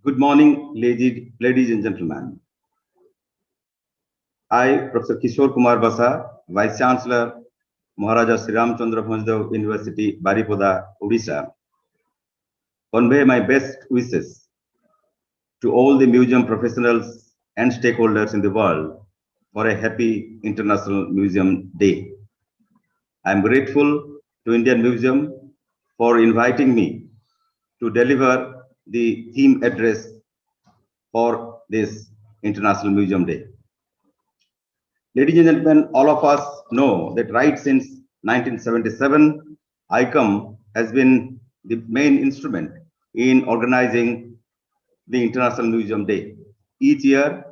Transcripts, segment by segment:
Good morning, ladies and gentlemen. I, Professor Kishore Kumar Basa, Vice Chancellor, Maharaja Sriram Chandra University, Baripada, Odisha, convey my best wishes to all the museum professionals and stakeholders in the world for a happy International Museum Day. I am grateful to Indian Museum for inviting me to deliver the theme address for this International Museum Day. Ladies and gentlemen, all of us know that right since 1977, ICOM has been the main instrument in organizing the International Museum Day. Each year,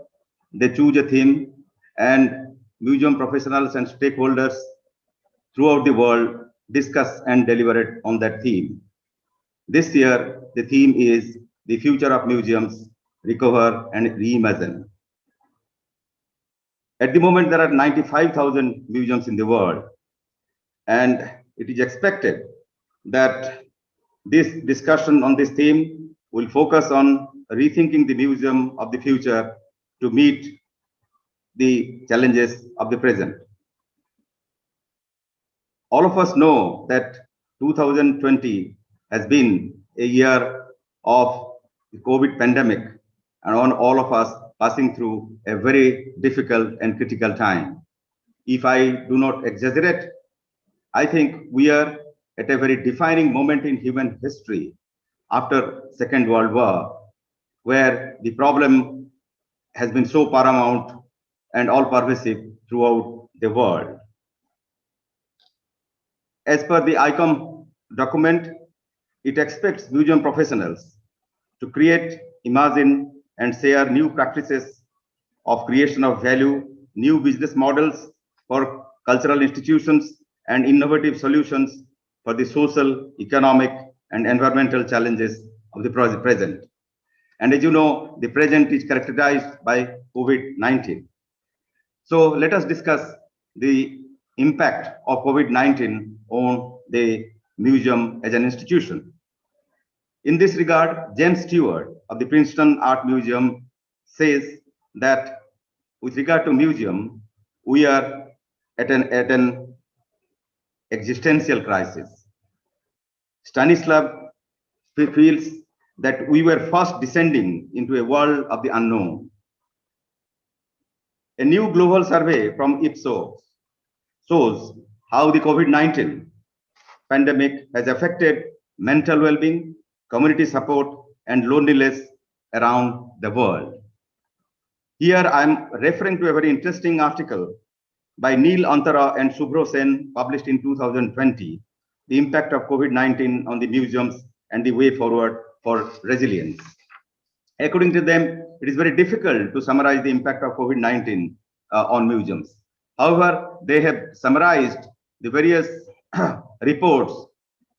they choose a theme and museum professionals and stakeholders throughout the world discuss and deliberate on that theme. This year, the theme is the future of museums, recover and reimagine. At the moment, there are 95,000 museums in the world, and it is expected that this discussion on this theme will focus on rethinking the museum of the future to meet the challenges of the present. All of us know that 2020 has been a year of the COVID pandemic, and on all of us passing through a very difficult and critical time. If I do not exaggerate, I think we are at a very defining moment in human history after Second World War, where the problem has been so paramount and all pervasive throughout the world. As per the ICOM document, it expects museum professionals to create, imagine, and share new practices of creation of value, new business models for cultural institutions, and innovative solutions for the social, economic, and environmental challenges of the present. And as you know, the present is characterized by COVID-19. So let us discuss the impact of COVID-19 on the museum as an institution. In this regard, James Stewart of the Princeton Art Museum says that with regard to museum, we are at an existential crisis. Stanislav feels that we were first descending into a world of the unknown. A new global survey from Ipsos shows how the COVID-19 pandemic has affected mental well-being, community support, and loneliness around the world. Here I am referring to a very interesting article by Neil Antara and Subhro Sen published in 2020, The Impact of COVID-19 on the Museums and the Way Forward for Resilience. According to them, it is very difficult to summarize the impact of COVID-19 on museums. However, they have summarized the various reports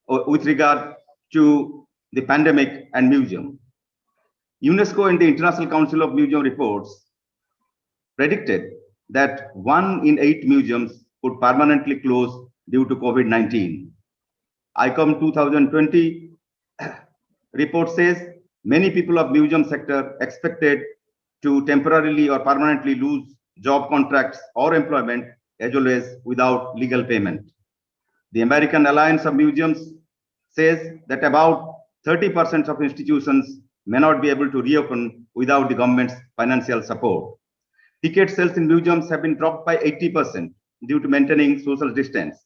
with regard to the pandemic and museum. UNESCO and the International Council of Museum reports predicted that 1 in 8 museums would permanently close due to COVID-19. ICOM 2020 report says many people of museum sector expected to temporarily or permanently lose job contracts or employment as well as without legal payment. The American Alliance of Museums says that about 30% of institutions may not be able to reopen without the government's financial support. Ticket sales in museums have been dropped by 80% due to maintaining social distance.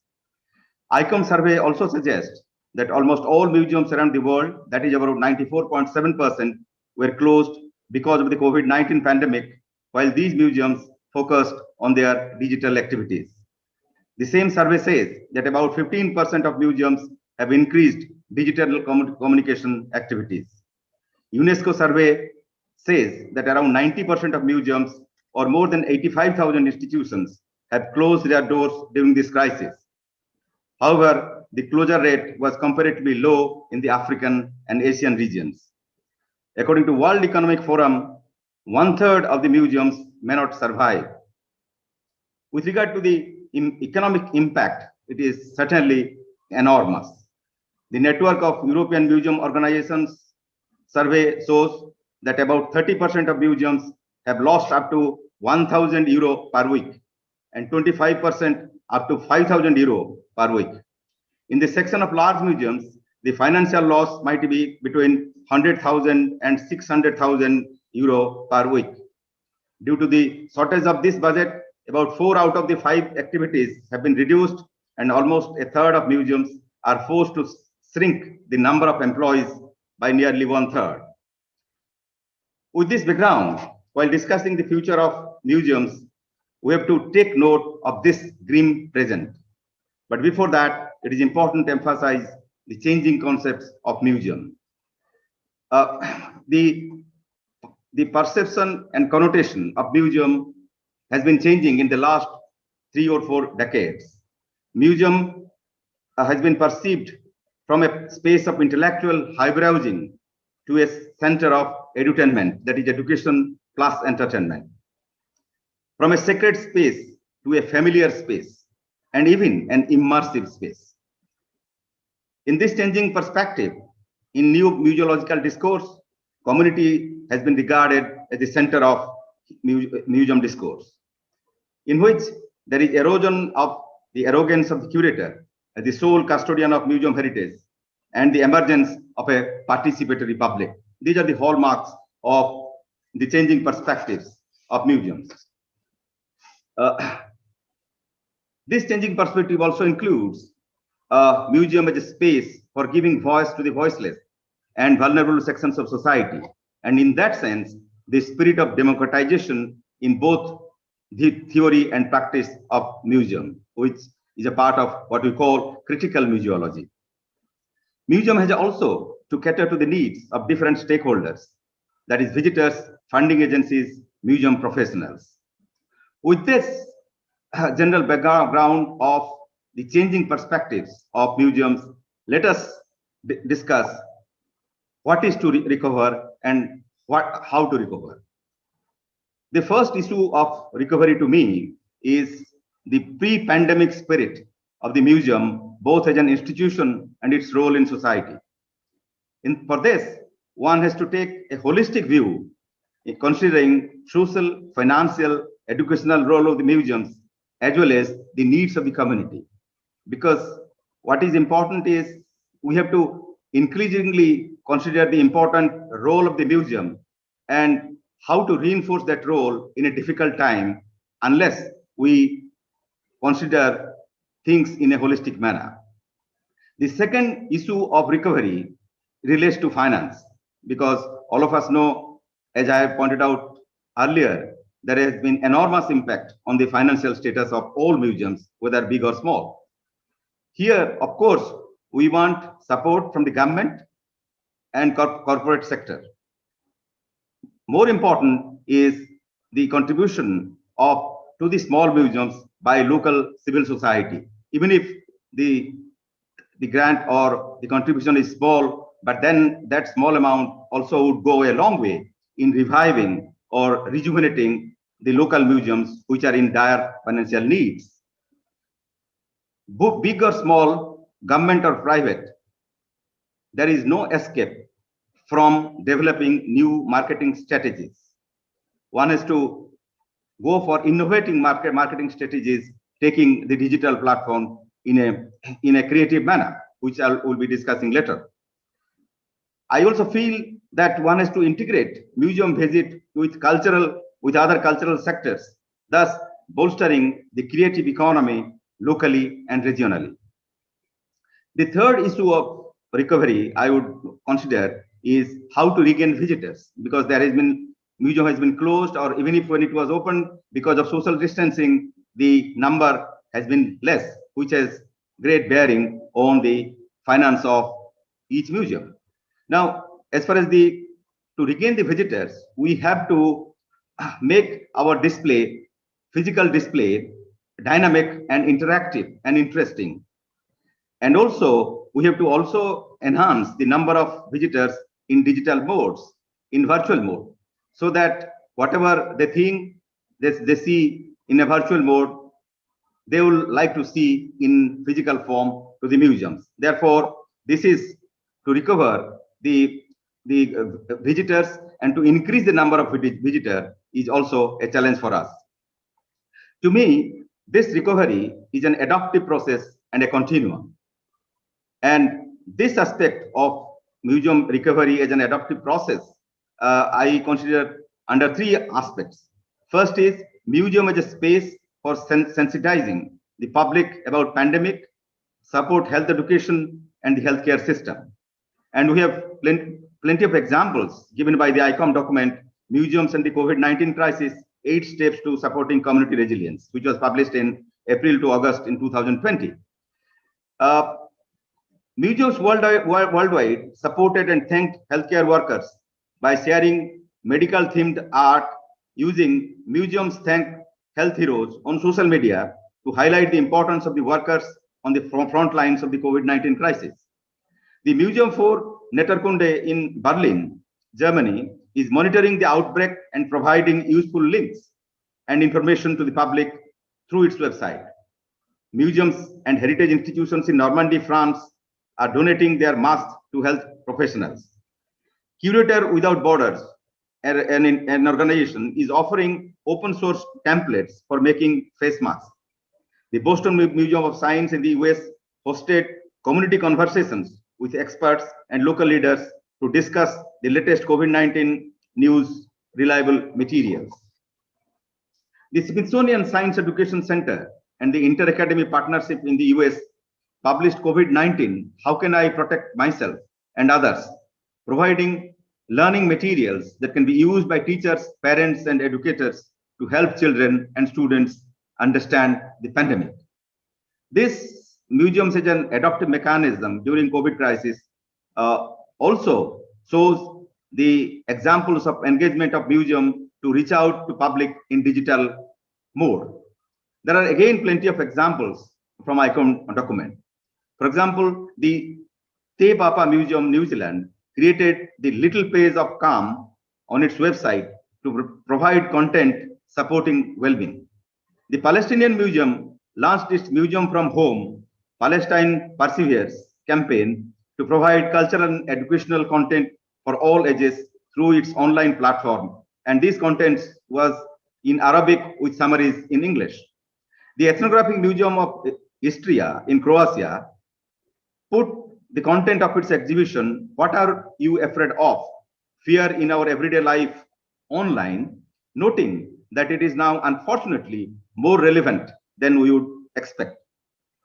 ICOM survey also suggests that almost all museums around the world, that is about 94.7%, were closed because of the COVID-19 pandemic, while these museums focused on their digital activities. The same survey says that about 15% of museums have increased digital communication activities. UNESCO survey says that around 90% of museums or more than 85,000 institutions have closed their doors during this crisis. However, the closure rate was comparatively low in the African and Asian regions. According to World Economic Forum, 1/3 of the museums may not survive. With regard to the economic impact, it is certainly enormous. The network of European museum organizations survey shows that about 30% of museums have lost up to 1,000 euro per week and 25% up to 5,000 euro per week. In the section of large museums, the financial loss might be between 100,000 and 600,000 euro per week. Due to the shortage of this budget, about 4 out of the 5 activities have been reduced, and almost a third of museums are forced to shrink the number of employees by nearly 1/3. With this background, while discussing the future of museums, we have to take note of this grim present. But before that, it is important to emphasize the changing concepts of museum. The perception and connotation of museum has been changing in the last 3 or 4 decades. Museum has been perceived from a space of intellectual high-browsing to a center of edutainment, that is education plus entertainment. From a sacred space to a familiar space, and even an immersive space. In this changing perspective, in new museological discourse, community has been regarded as the center of museum discourse, in which there is erosion of the arrogance of the curator as the sole custodian of museum heritage and the emergence of a participatory public. These are the hallmarks of the changing perspectives of museums. This changing perspective also includes a museum as a space for giving voice to the voiceless and vulnerable sections of society. And in that sense, the spirit of democratization in both the theory and practice of museum, which is a part of what we call critical museology. Museum has also to cater to the needs of different stakeholders, that is visitors, funding agencies, museum professionals. With this general background of the changing perspectives of museums, let us discuss what is to recover and how to recover. The first issue of recovery to me is the pre-pandemic spirit of the museum, both as an institution and its role in society. For this, one has to take a holistic view, considering social, financial, educational role of the museums, as well as the needs of the community. Because what is important is we have to increasingly consider the important role of the museum and how to reinforce that role in a difficult time unless we consider things in a holistic manner. The second issue of recovery relates to finance, because all of us know, as I have pointed out earlier, there has been enormous impact on the financial status of all museums, whether big or small. Here, of course, we want support from the government and corporate sector. More important is the contribution to the small museums by local civil society. Even if the grant or the contribution is small, but then that small amount also would go a long way in reviving or rejuvenating the local museums which are in dire financial needs. Big or small, government or private, there is no escape from developing new marketing strategies. One has to go for innovating marketing strategies, taking the digital platform in a creative manner, which I will be discussing later. I also feel that one has to integrate museum visit with other cultural sectors, thus bolstering the creative economy locally and regionally. The third issue of recovery I would consider is how to regain visitors, because museum has been closed, or even if when it was opened, because of social distancing, the number has been less, which has great bearing on the finance of each museum. Now, as far as to regain the visitors, we have to make our physical display, dynamic and interactive and interesting. And also, we have to also enhance the number of visitors in digital modes, in virtual mode, so that whatever they think they see in a virtual mode, they will like to see in physical form to the museums. Therefore, this is to recover the visitors and to increase the number of visitors is also a challenge for us. To me, this recovery is an adaptive process and a continuum. And this aspect of museum recovery as an adaptive process, I consider under three aspects. First is museum as a space for sensitizing the public about pandemic, support health education and the healthcare system. And we have plenty of examples given by the ICOM document, Museums and the COVID-19 Crisis, 8 Steps to Supporting Community Resilience, which was published in April to August in 2020. Museums worldwide supported and thanked healthcare workers by sharing medical themed art using Museums Thank Health Heroes on social media to highlight the importance of the workers on the front lines of the COVID-19 crisis. The Museum for Netterkunde in Berlin, Germany, is monitoring the outbreak and providing useful links and information to the public through its website. Museums and heritage institutions in Normandy, France, are donating their masks to health professionals. Curator Without Borders, an organization, is offering open source templates for making face masks. The Boston Museum of Science in the US hosted community conversations with experts and local leaders to discuss the latest COVID-19 news, reliable materials. The Smithsonian Science Education Center and the Inter-Academy Partnership in the US published COVID-19, How Can I Protect Myself and Others, providing learning materials that can be used by teachers, parents, and educators to help children and students understand the pandemic. This museum as an adaptive mechanism during COVID crisis also shows the examples of engagement of museum to reach out to public in digital mode. There are again plenty of examples from ICOM document. For example, the Te Papa Museum, New Zealand, created the Little Place of Calm on its website to provide content supporting well-being. The Palestinian Museum launched its Museum from Home, Palestine Perseveres campaign to provide cultural and educational content for all ages through its online platform. And this content was in Arabic with summaries in English. The Ethnographic Museum of Istria in Croatia put the content of its exhibition, What Are You Afraid Of? Fear in Our Everyday Life, online, noting that it is now unfortunately more relevant than we would expect.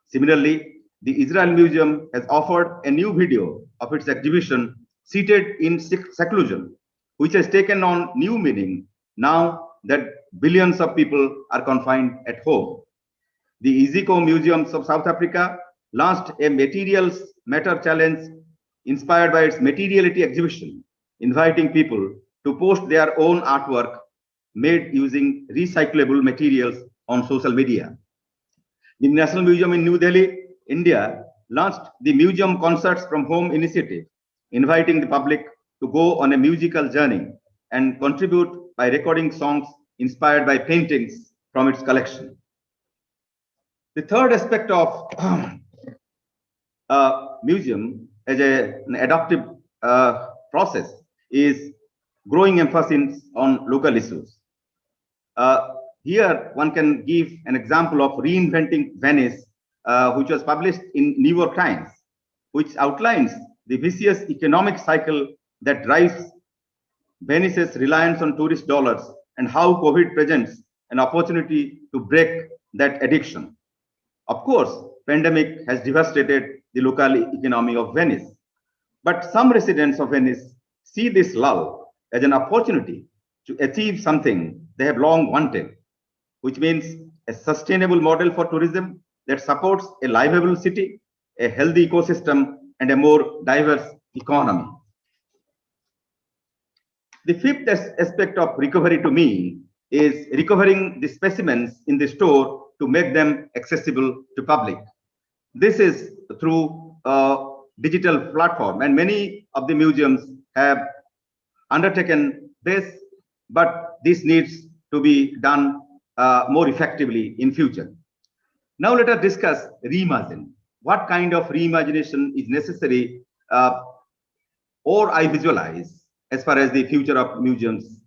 Similarly, the Israel Museum has offered a new video of its exhibition, Seated in Seclusion, which has taken on new meaning now that billions of people are confined at home. The Iziko Museums of South Africa launched a Materials Matter Challenge inspired by its materiality exhibition, inviting people to post their own artwork made using recyclable materials on social media. The National Museum in New Delhi, India, launched the Museum Concerts from Home initiative, inviting the public to go on a musical journey and contribute by recording songs inspired by paintings from its collection. The third aspect of museum as an adaptive process is growing emphasis on local issues. Here, one can give an example of Reinventing Venice, which was published in New York Times, which outlines the vicious economic cycle that drives Venice's reliance on tourist dollars and how COVID presents an opportunity to break that addiction. Of course, pandemic has devastated the local economy of Venice, but some residents of Venice see this lull as an opportunity to achieve something they have long wanted, which means a sustainable model for tourism that supports a livable city, a healthy ecosystem, and a more diverse economy. The fifth aspect of recovery to me is recovering the specimens in the store to make them accessible to public. This is through a digital platform, and many of the museums have undertaken this, but this needs to be done more effectively in future. Now let us discuss Reimagine. What kind of reimagination is necessary or I visualize as far as the future of museums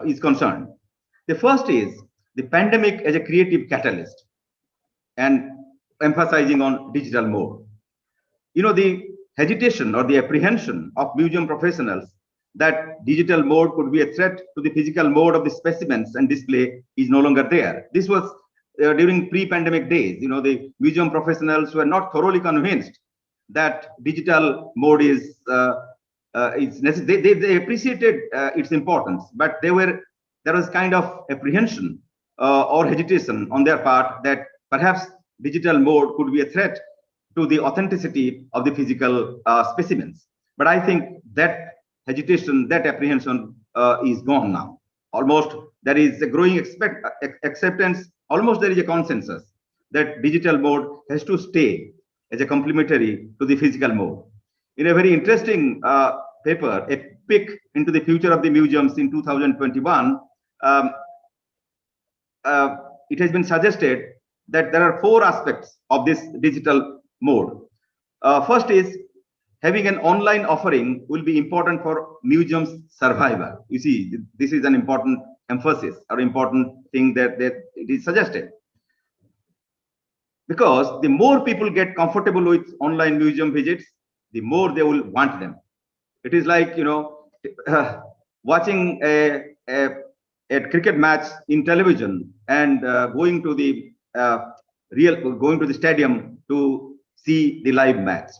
is concerned. The first is the pandemic as a creative catalyst and emphasizing on digital mode. The hesitation or the apprehension of museum professionals that digital mode could be a threat to the physical mode of the specimens and display is no longer there. This was during pre-pandemic days. The museum professionals were not thoroughly convinced that digital mode is necessary. They appreciated its importance, but there was kind of apprehension or hesitation on their part that perhaps digital mode could be a threat to the authenticity of the physical specimens. But I think that hesitation, that apprehension is gone now. Almost there is a growing acceptance, almost there is a consensus that digital mode has to stay as a complementary to the physical mode. In a very interesting paper, a peek into the future of the museums in 2021, it has been suggested that there are 4 aspects of this digital mode. First is having an online offering will be important for museums survival. You see, this is an important emphasis or important thing that it is suggested. Because the more people get comfortable with online museum visits, the more they will want them. It is like, watching a cricket match in television and going to the stadium to see the live match.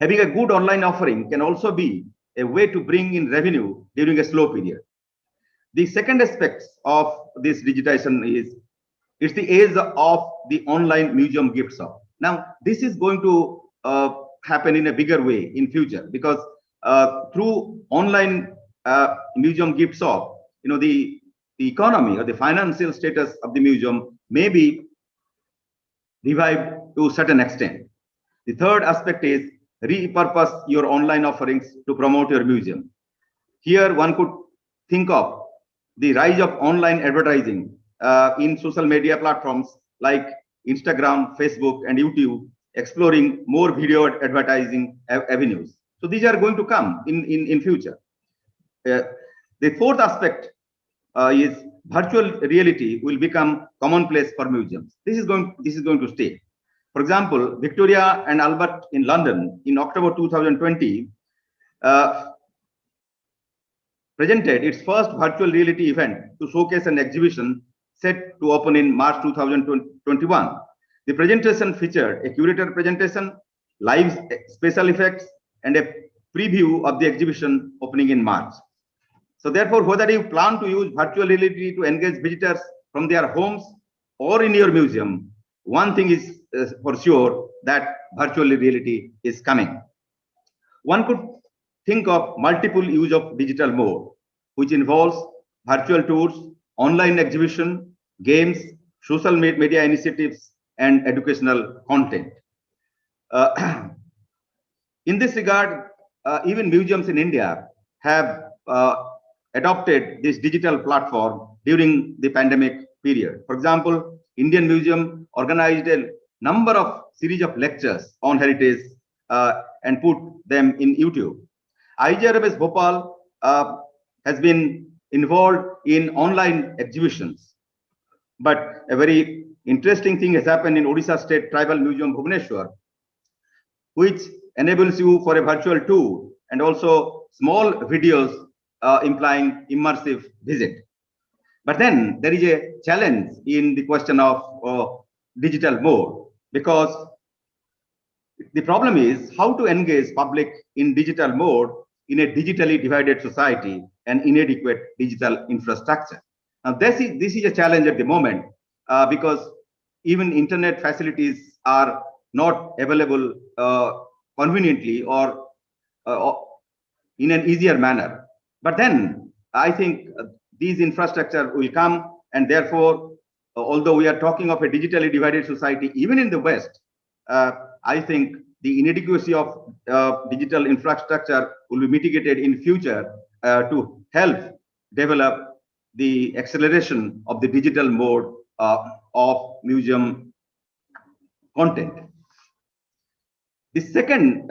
Having a good online offering can also be a way to bring in revenue during a slow period. The second aspect of this digitization is it's the age of the online museum gift shop. Now, this is going to happen in a bigger way in future because through online museum gift shop, the economy or the financial status of the museum may be revived to a certain extent. The third aspect is repurpose your online offerings to promote your museum. Here, one could think of the rise of online advertising in social media platforms like Instagram, Facebook, and YouTube, exploring more video advertising avenues. So these are going to come in future. The fourth aspect is virtual reality will become commonplace for museums. This is going to stay. For example, Victoria and Albert in London in October 2020 presented its first virtual reality event to showcase an exhibition set to open in March 2021. The presentation featured a curator presentation, live special effects, and a preview of the exhibition opening in March. So therefore, whether you plan to use virtual reality to engage visitors from their homes or in your museum, one thing is for sure that virtual reality is coming. One could think of multiple use of digital mode, which involves virtual tours, online exhibition, games, social media initiatives, and educational content. In this regard, even museums in India have adopted this digital platform during the pandemic period. For example, Indian Museum organized a number of series of lectures on heritage and put them in YouTube. IGRMS Bhopal has been involved in online exhibitions. But a very interesting thing has happened in Odisha State Tribal Museum, Bhubaneswar, which enables you for a virtual tour and also small videos implying immersive visit. But then there is a challenge in the question of digital mode, because the problem is how to engage public in digital mode in a digitally divided society and inadequate digital infrastructure. Now, this is a challenge at the moment because even internet facilities are not available conveniently or in an easier manner. But then I think these infrastructure will come, and therefore, although we are talking of a digitally divided society, even in the West, I think the inadequacy of digital infrastructure will be mitigated in future to help develop the acceleration of the digital mode of museum content. The second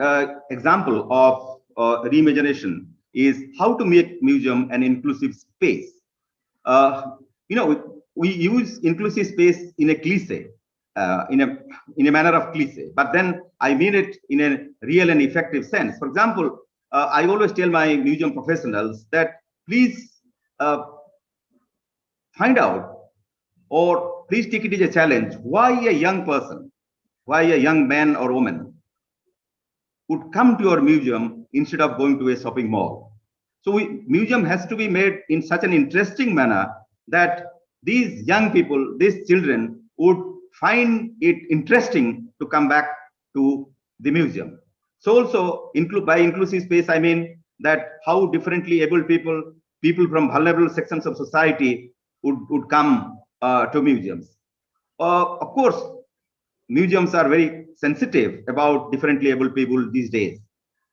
example of reimagination is how to make museum an inclusive space. Uh, we use inclusive space in a cliche, in a manner of cliche, but then I mean it in a real and effective sense. For example, I always tell my museum professionals that please find out, or please take it as a challenge, why a young person, why a young man or woman would come to your museum instead of going to a shopping mall. So museum has to be made in such an interesting manner that these young people, these children would find it interesting to come back to the museum. So also by inclusive space, I mean that how differently able people, people from vulnerable sections of society would come to museums. Of course, museums are very sensitive about differently able people these days.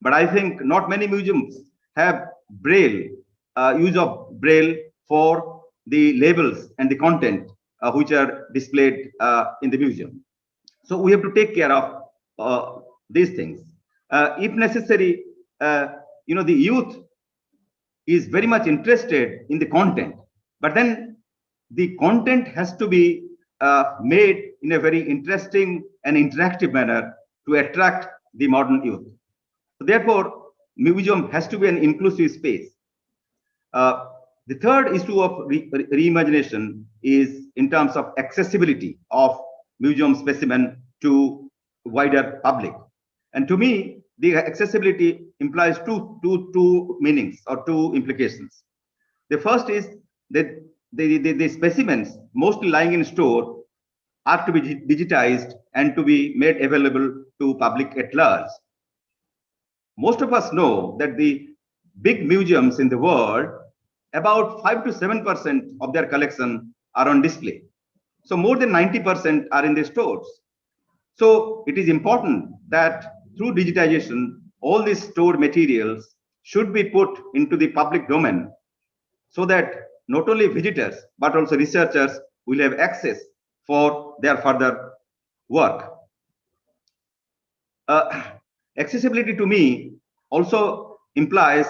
But I think not many museums have braille, use of braille for the labels and the content which are displayed in the museum. So we have to take care of these things. If necessary, the youth is very much interested in the content, but then the content has to be made in a very interesting and interactive manner to attract the modern youth. So therefore, museum has to be an inclusive space. The third issue of reimagination is in terms of accessibility of museum specimen to wider public. And to me, the accessibility implies two meanings or two implications. The first is that the specimens mostly lying in store are to be digitized and to be made available to public at large. Most of us know that the big museums in the world, about 5 to 7% of their collection are on display. So more than 90% are in the stores. So it is important that through digitization, all these stored materials should be put into the public domain so that not only visitors, but also researchers will have access for their further work. Accessibility to me also implies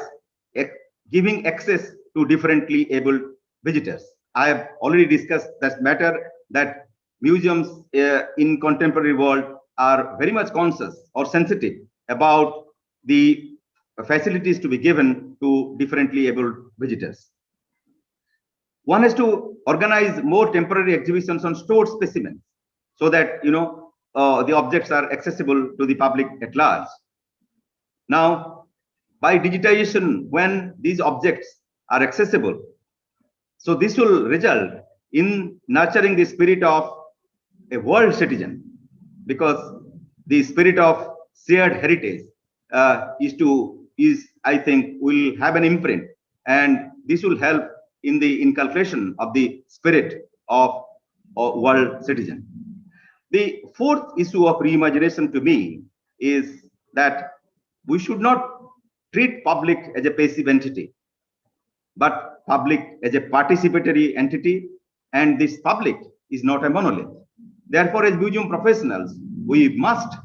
giving access to differently abled visitors. I have already discussed that matter, that museums in contemporary world are very much conscious or sensitive about the facilities to be given to differently abled visitors. One has to organize more temporary exhibitions on stored specimens so that the objects are accessible to the public at large. Now, by digitization, when these objects are accessible, so this will result in nurturing the spirit of a world citizen, because the spirit of shared heritage I think will have an imprint, and this will help in the inculcation of the spirit of a world citizen. The fourth issue of reimagination to me is that we should not treat public as a passive entity, but public as a participatory entity, and this public is not a monolith. Therefore, as museum professionals, we must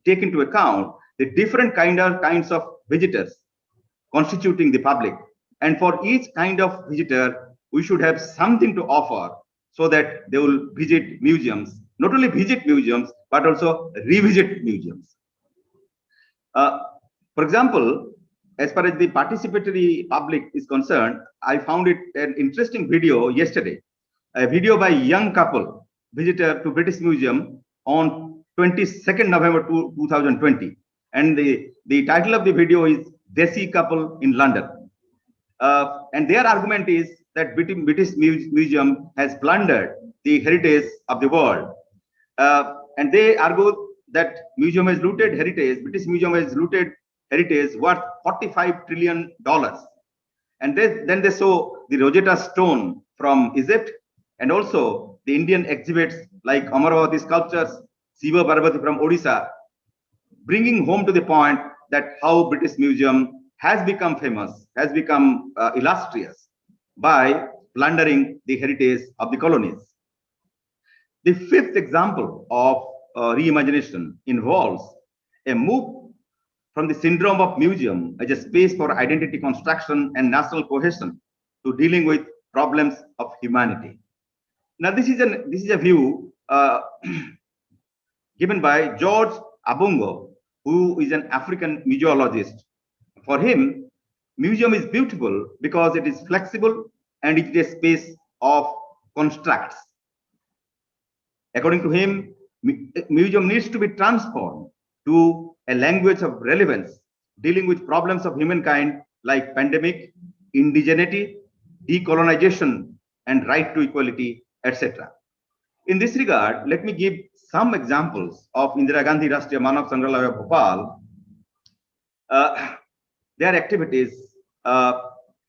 take into account the different kinds of visitors constituting the public. And for each kind of visitor, we should have something to offer so that they will visit museums, not only visit museums, but also revisit museums. For example, as far as the participatory public is concerned, I found it an interesting video yesterday, a video by a young couple visitor to British Museum on 22nd November 2020. And the title of the video is Desi Couple in London. And their argument is that British Museum has plundered the heritage of the world. And they argue that museum has looted heritage, British Museum has looted heritage worth $45 trillion. And then they saw the Rosetta Stone from Egypt, and also the Indian exhibits like Amaravati sculptures, Shiva Parvati from Odisha, bringing home to the point that how British Museum has become famous, has become illustrious by plundering the heritage of the colonies. The fifth example of reimagination involves A move from the syndrome of museum as a space for identity construction and national cohesion to dealing with problems of humanity. Now, this is a view given by George Abungo, who is an African museologist. For him, museum is beautiful because it is flexible and it is a space of constructs. According to him, museum needs to be transformed to a language of relevance, dealing with problems of humankind like pandemic, indigeneity, decolonization, and right to equality, etc. In this regard, let me give some examples of Indira Gandhi Rashtriya Manav Sangrahalaya Bhopal, their activities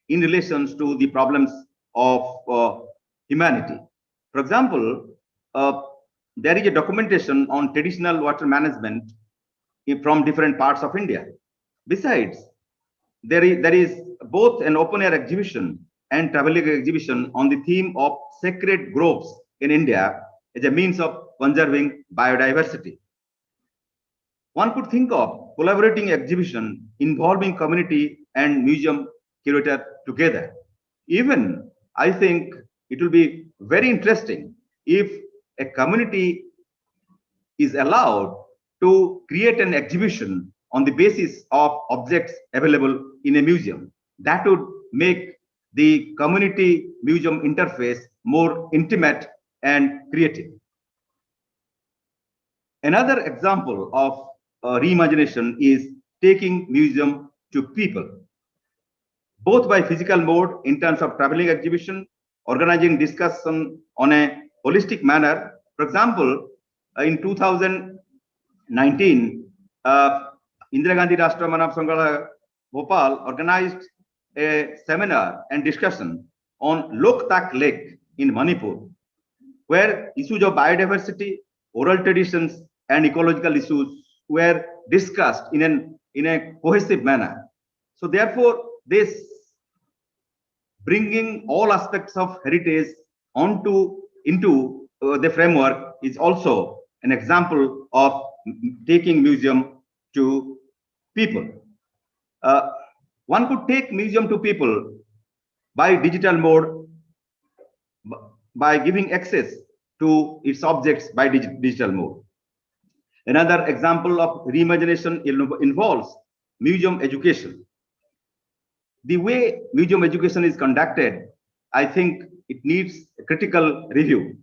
in relations to the problems of humanity. For example, there is a documentation on traditional water management from different parts of India. Besides, there is both an open-air exhibition and traveling exhibition on the theme of sacred groves in India as a means of conserving biodiversity. One could think of collaborating exhibition involving community and museum curator together. Even I think it will be very interesting if a community is allowed to create an exhibition on the basis of objects available in a museum. That would make the community museum interface more intimate and creative. Another example of reimagination is taking museum to people, both by physical mode in terms of traveling exhibition, organizing discussion on a holistic manner. For example, in 2019, Indira Gandhi Rashtriya Manav Sangrahalaya Bhopal organized a seminar and discussion on Loktak Lake in Manipur, where issues of biodiversity, oral traditions, and ecological issues were discussed in a cohesive manner. So therefore, this bringing all aspects of heritage into the framework is also an example of taking museum to people. One could take museum to people by digital mode, by giving access to its objects by digital mode. Another example of reimagination involves museum education. The way museum education is conducted, I think it needs a critical review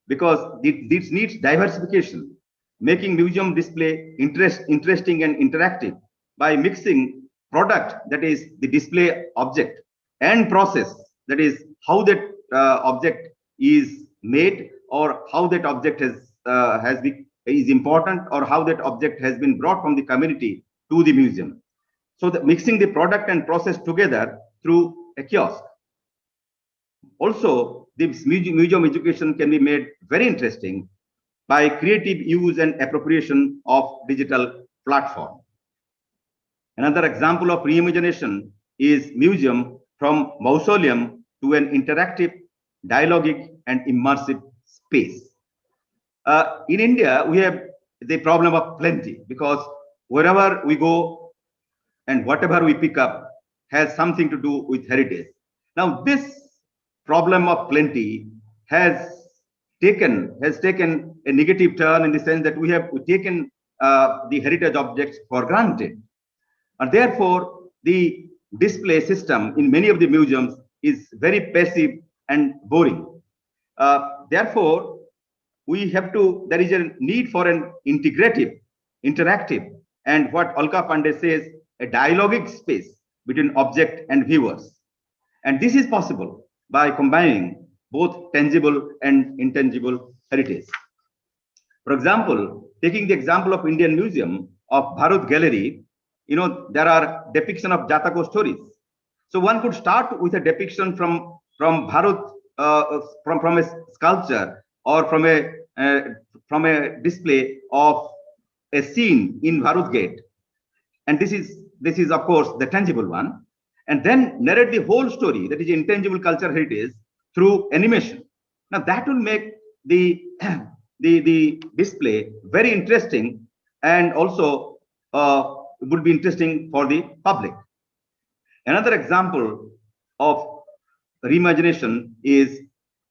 because this needs diversification, making museum display interesting and interactive by mixing product, that is the display object, and process, that is how that object is made or how that object is important or how that object has been brought from the community to the museum. So mixing the product and process together through a kiosk. Also, this museum education can be made very interesting by creative use and appropriation of digital platform. Another example of reimagination is museum from mausoleum to an interactive, dialogic, and immersive space. In India, we have the problem of plenty because wherever we go and whatever we pick up has something to do with heritage. Now, this problem of plenty has taken a negative turn in the sense that we have taken the heritage objects for granted. And therefore, the display system in many of the museums is very passive and boring. Therefore, there is a need for an integrative, interactive, and what Alka Pandey says, a dialogic space between object and viewers. And this is possible by combining both tangible and intangible heritage. For example, taking the example of Indian Museum of Bharat Gallery, there are depiction of Jatako stories. So one could start with a depiction from Bharat, from a sculpture or from a display of a scene in Bharat Gate, and this is of course the tangible one, and then narrate the whole story, that is intangible cultural heritage, through animation. Now that will make the display very interesting and also would be interesting for the public. Another example of reimagination is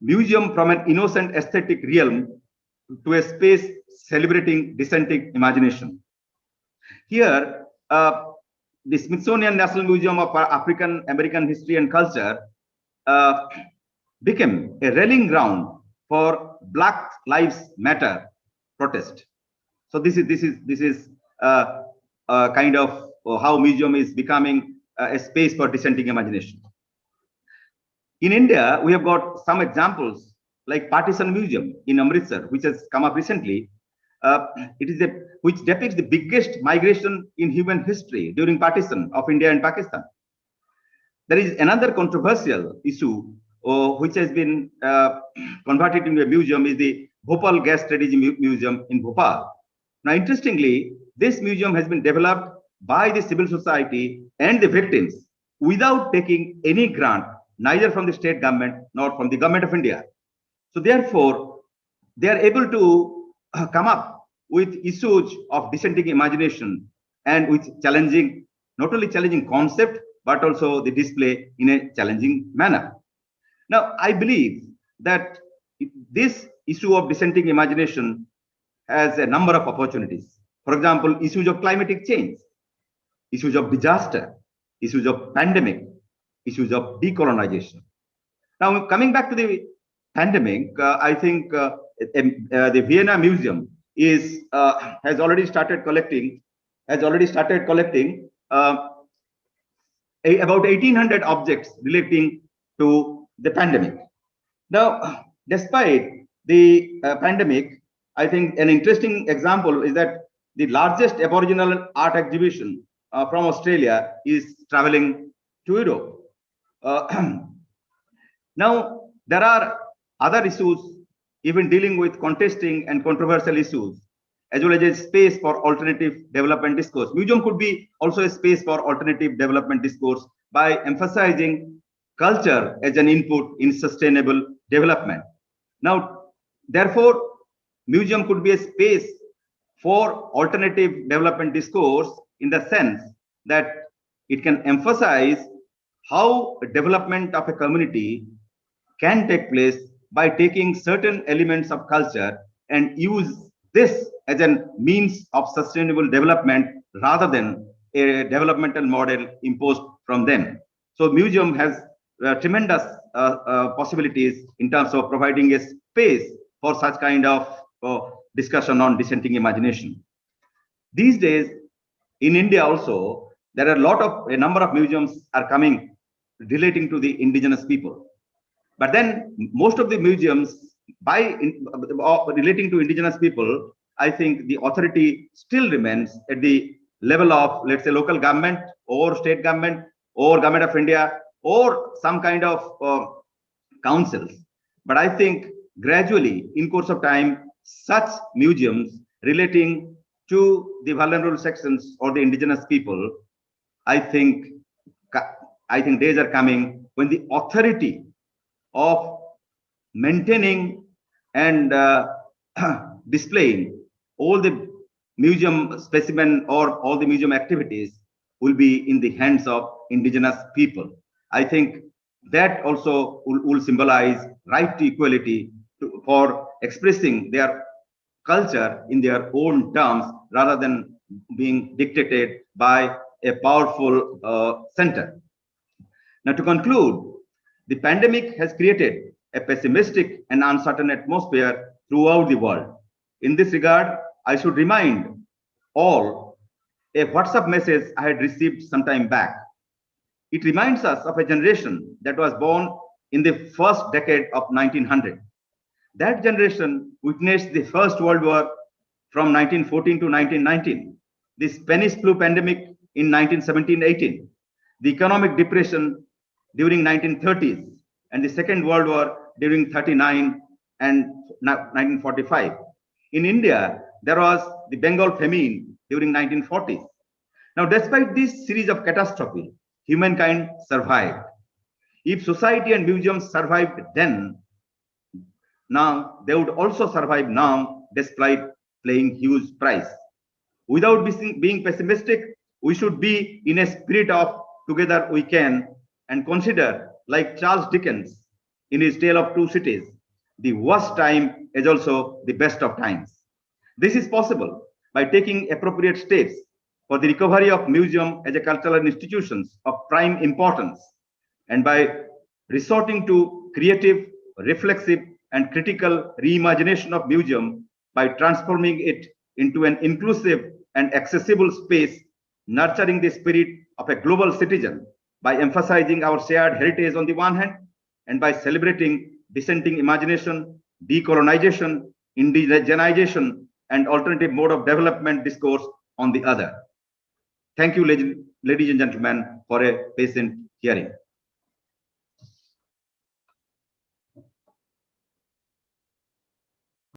museum from an innocent aesthetic realm to a space celebrating dissenting imagination. Here, the Smithsonian National Museum of African American History and Culture became a rallying ground for Black Lives Matter protest. So this is kind of how museum is becoming a space for dissenting imagination. In India, we have got some examples like Partition Museum in Amritsar, which has come up recently. Which depicts the biggest migration in human history during partition of India and Pakistan. There is another controversial issue which has been converted into a museum, is the Bhopal Gas Strategy Museum in Bhopal. Now, interestingly, this museum has been developed by the civil society and the victims without taking any grant, neither from the state government nor from the government of India. So therefore, they are able to come up with issues of dissenting imagination and with challenging, not only challenging concept, but also the display in a challenging manner. Now, I believe that this issue of dissenting imagination has a number of opportunities. For example, issues of climatic change, issues of disaster, issues of pandemic, issues of decolonization. Now, coming back to the pandemic, I think the Vienna Museum has already started collecting about 1,800 objects relating to the pandemic. Now, despite the pandemic, I think an interesting example is that the largest Aboriginal art exhibition from Australia is traveling to Europe. Now, there are other issues even dealing with contesting and controversial issues, as well as a space for alternative development discourse. Museum could be also a space for alternative development discourse by emphasizing culture as an input in sustainable development. Now, therefore, museum could be a space for alternative development discourse in the sense that it can emphasize how development of a community can take place by taking certain elements of culture and use this as a means of sustainable development rather than a developmental model imposed from them. So museum has tremendous possibilities in terms of providing a space for such kind of discussion on dissenting imagination. These days, in India also, there are a number of museums are coming relating to the indigenous people. But then most of the museums relating to indigenous people, I think the authority still remains at the level of, let's say, local government or state government or government of India or some kind of councils. But I think gradually, in course of time, such museums relating to the vulnerable sections or the indigenous people, I think days are coming when the authority of maintaining and displaying all the museum specimen or all the museum activities will be in the hands of indigenous people. I think that also will symbolize right to equality for expressing their culture in their own terms rather than being dictated by a powerful center. Now, to conclude, the pandemic has created a pessimistic and uncertain atmosphere throughout the world. In this regard, I should remind all a WhatsApp message I had received some time back. It reminds us of a generation that was born in the first decade of 1900. That generation witnessed the First World War from 1914 to 1919, the Spanish flu pandemic in 1917-18, the economic depression during 1930s, and the Second World War during 39 and 1945. In India, there was the Bengal famine during 1940s. Now, despite this series of catastrophes, humankind survived. If society and museums survived then, now they would also survive now despite paying huge price. Without being pessimistic, we should be in a spirit of together we can, and consider, like Charles Dickens in his Tale of Two Cities, the worst time is also the best of times. This is possible by taking appropriate steps for the recovery of museum as a cultural institutions of prime importance, and by resorting to creative, reflexive, and critical reimagination of museum by transforming it into an inclusive and accessible space, nurturing the spirit of a global citizen by emphasizing our shared heritage on the one hand, and by celebrating dissenting imagination, decolonization, indigenization, and alternative mode of development discourse on the other. Thank you, ladies and gentlemen, for a patient hearing.